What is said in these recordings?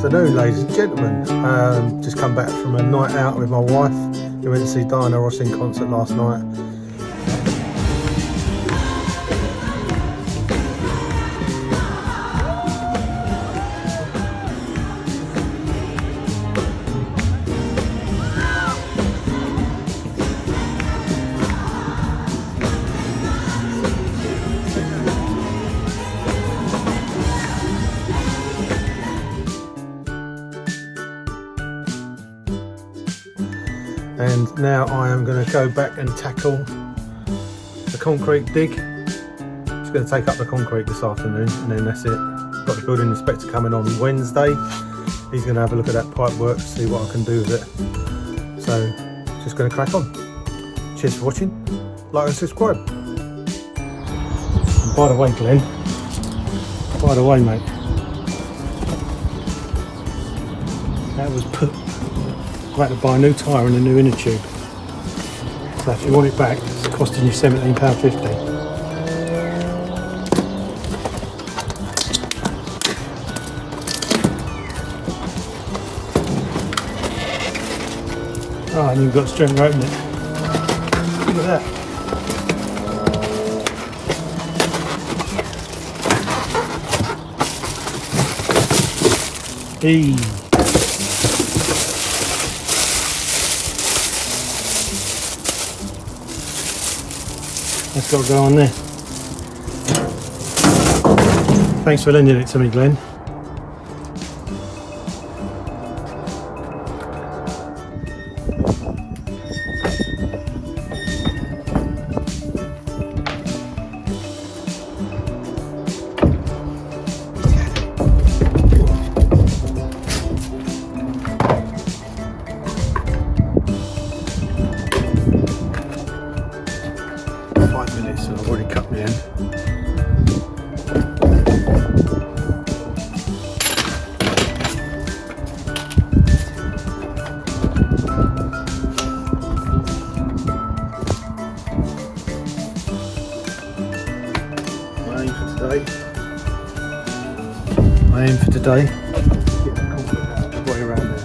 Afternoon, ladies and gentlemen. Just come back from a night out with my wife. We went to see Diana Ross in concert last night. And now I am going to go back and tackle the concrete dig. Just going to take up the concrete this afternoon, and then that's it. Got the building inspector coming on Wednesday. He's going to have a look at that pipe work, see what I can do with it. So just going to crack on. Cheers for watching, like and subscribe. And by the way, Glenn, by the way, mate, that was put. I had to buy a new tyre and a new inner tube. So if you want it back, it's costing you £17.50. Oh, and you've got strength to open it. Look at that. Eee. That's got to go on there. Thanks for lending it to me, Glenn. So I've already cut the end. My aim for today, get the concrete out of the way around there.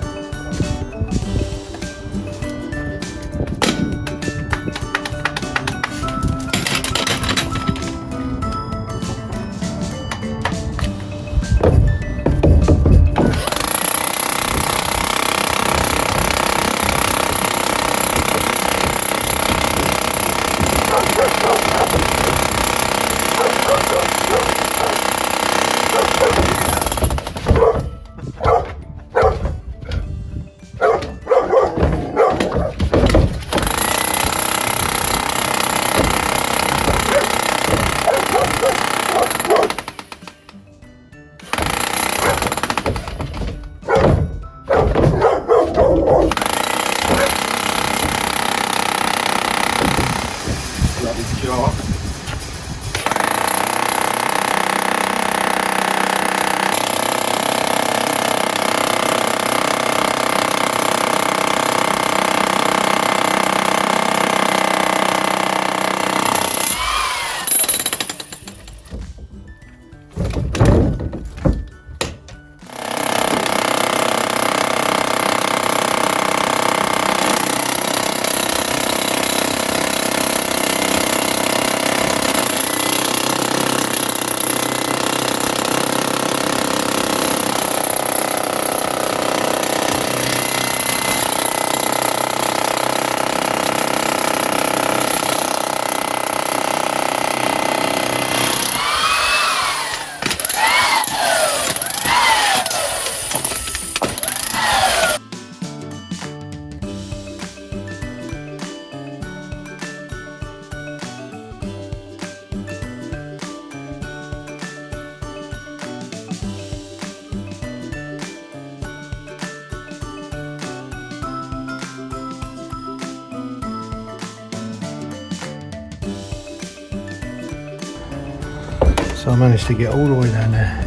So I managed to get all the way down there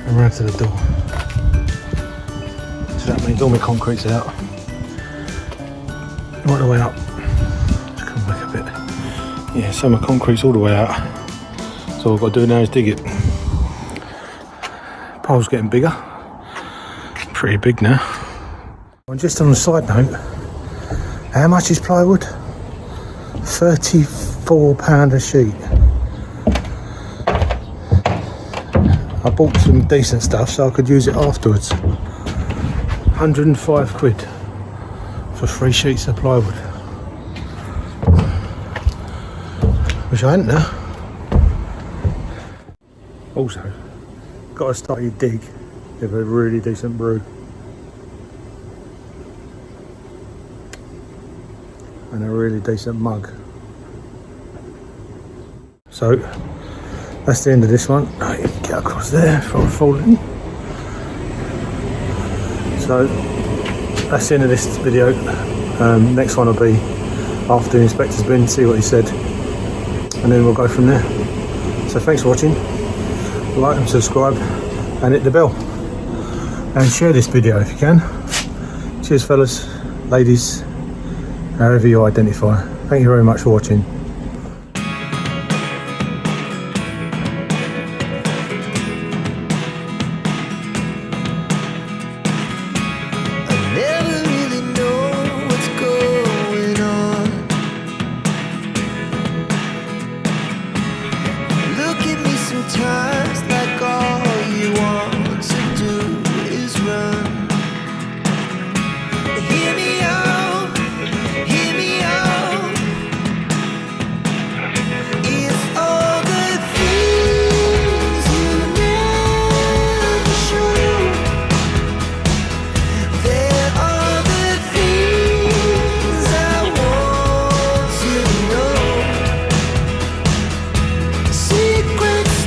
and round to the door. So that means all my concrete's out. Right the way up. Just come back a bit. Yeah, so my concrete's all the way out. So all I've got to do now is dig it. Pole's getting bigger. Pretty big now. And just on a side note, how much is plywood? £34 a sheet. I bought some decent stuff so I could use it afterwards. 105 quid for 3 sheets of plywood. Which I ain't now. Also, got to start your dig with a really decent brew. And a really decent mug. So that's the end of this one. Now you can get across there before I fall in. So that's the end of this video. Next one will be after the inspector's been, see what he said, and then we'll go from there. So thanks for watching. Like and subscribe and hit the bell. And share this video if you can. Cheers fellas, ladies, however you identify. Thank you very much for watching. Sometimes like all you want to do is run. Hear me out, hear me out. It's all the things you never show. There are the things I want to know. Secrets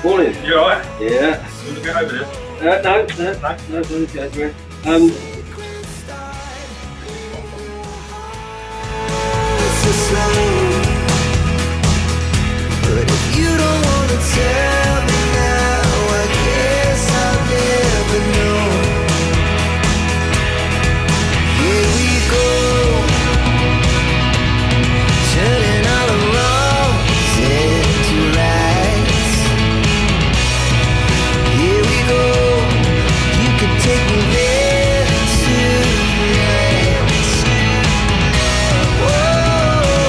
Morning. You alright? Yeah. You want to get over there? No, go for it. But if you don't want to tell me now, I guess I'll never know. Here we go, turning all the wrongs into rights. Here we go, you could take me there tonight. Whoa,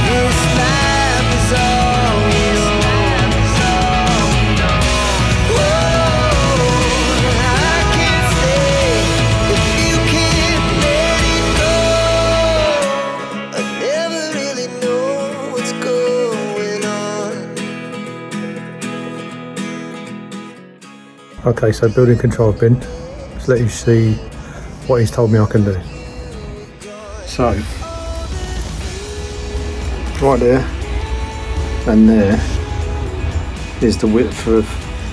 this life is all we know. Whoa, I can't stay if you can't let it go. I never really know what's going on. Okay, so building control bin. Just let you see what he's told me I can do. So, right there and there is the width of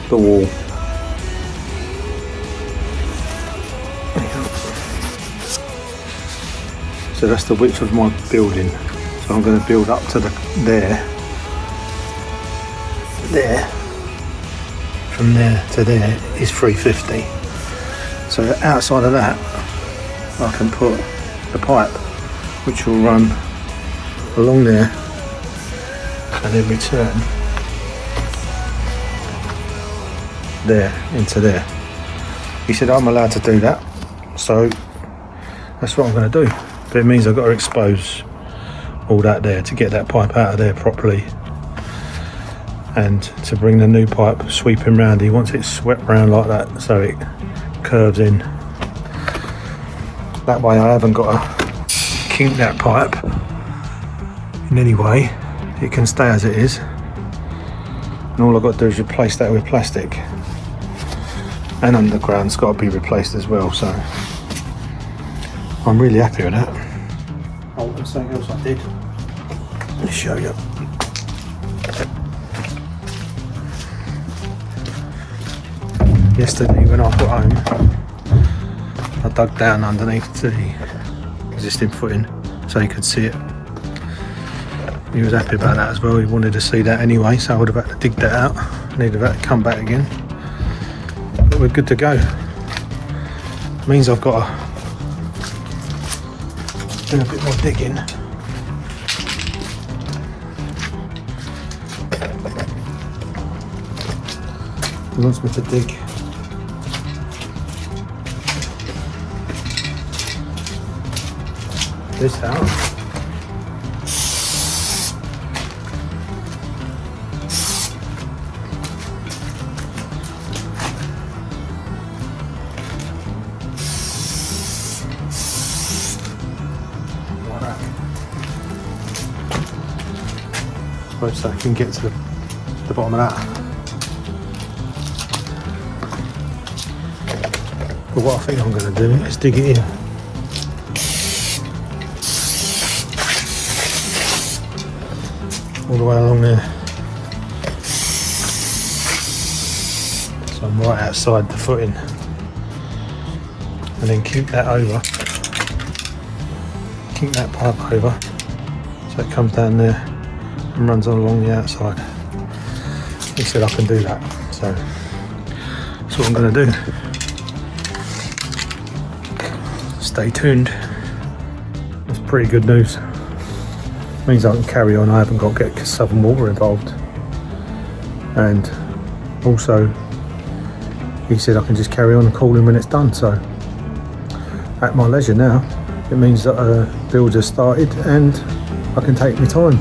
the wall. So that's the width of my building. So I'm going to build up to there. From there to there is 350. So outside of that, I can put the pipe, which will run along there and then return there into there. He said I'm allowed to do that, so that's what I'm going to do. But it means I've got to expose all that there to get that pipe out of there properly. and to bring the new pipe sweeping round. He wants it swept round like that so it curves in. That way I haven't got to kink that pipe in any way. It can stay as it is, and all I've got to do is replace that with plastic, and underground's got to be replaced as well, so I'm really happy with that. Oh, there's something else I did. Let me show you. Yesterday when I got home, I dug down underneath the existing footing so you could see it. He was happy about that as well. He wanted to see that anyway, so I would have had to dig that out and he'd have had to come back again. But we're good to go. It means I've got to do a bit more digging. He wants me to dig this out. So I can get to the bottom of that. But what I think I'm going to do is dig it in. All the way along there. So I'm right outside the footing. And then kink that over. Kink that pipe over. So it comes down there and runs on along the outside. He said I can do that, so that's what I'm going to do. Stay tuned. That's pretty good news. Means I can carry on. I haven't got to get Southern Water involved, and also he said I can just carry on and call him when it's done. So at my leisure now, it means that builds have started and I can take my time.